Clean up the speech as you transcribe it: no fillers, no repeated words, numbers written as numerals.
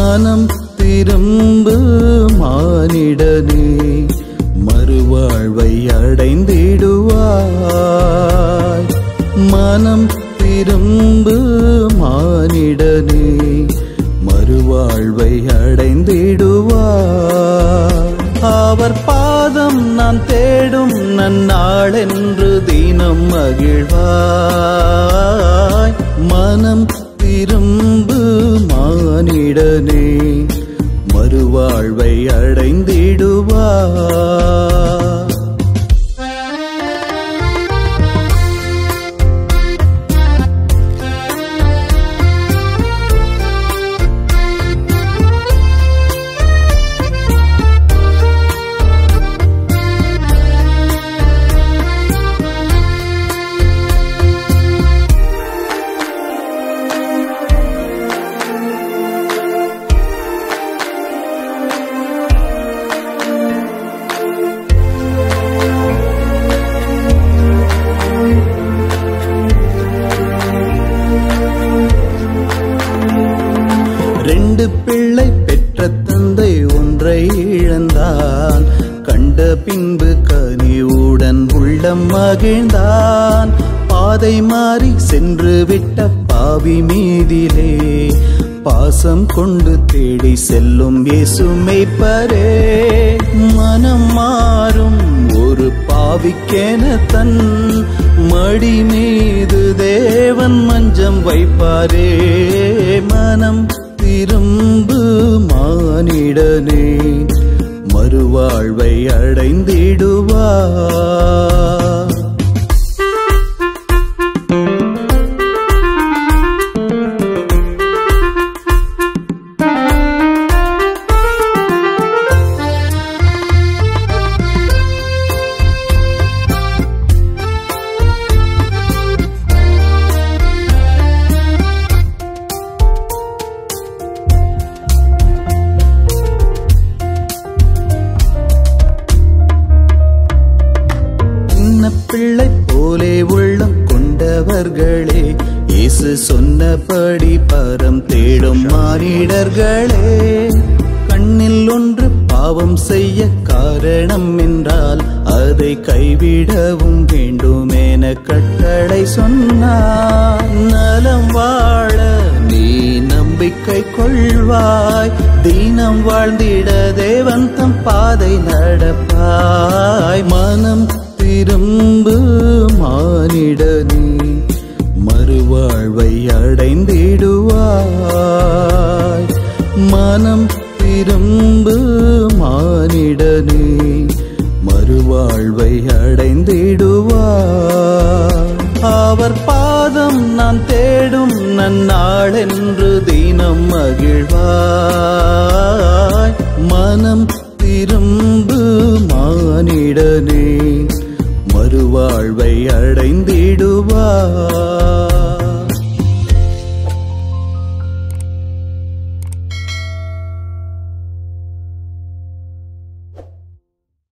மனம் திரும்பு மானிடனே, மறுவாழ்வை அடைந்திடுவாய். மனம் திரும்பு மானிடனே, மறுவாழ்வை அடைந்திடுவாய். அவர் பாதம் நான் தேடும் நன்னாளென்று தினம் மகிழ்வாய். மனம் திரும்பு மானிடனே, மறுவாழ்வை அடைந்திடுவாய். ரெண்டு பிள்ளை பெற்ற தந்தை ஒன்றை இழந்தான். கண்ட பின்பு கனிவுடன் உள்ளம் மகிழ்ந்தான். பாதை மாறி சென்று விட்ட பாவி மீதிலே பாசம் கொண்டு தேடி செல்லும் இயேசு மேய்ப்பரே. மனம் மாறும் ஒரு பாவிக்கென தன் மடி மீது தேவன் மஞ்சம் வைப்பாரே. மனம் திரும்பு மானிடனே, மறுவாழ்வை அடைந்திடுவாய். பிள்ளை போலே உள்ளம் கொண்டவர்களே, இயேசு சொன்னபடி பரம் தேடும் மானிடர்களே. கண்ணில் ஒன்று பாவம் செய்ய காரணம் என்றால் அதை கைவிடவும் வேண்டும் என கட்டளை சொன்னார். நலம் வாழ நீ நம்பிக்கை கொள்வாய், தீனம் வாழ்ந்திட தேவன் தம் பாதை நடப்பாய். மனம் திரும்பு மானிடனே, மறுவாழ்வை அடைந்திடுவாய். மனம் திரும்பு மானிடனே, மறுவாழ்வை அடைந்திடுவாய். அவர் பாதம் நான் தேடும் நன்னாளென்று தினம் மகிழ்வாய்.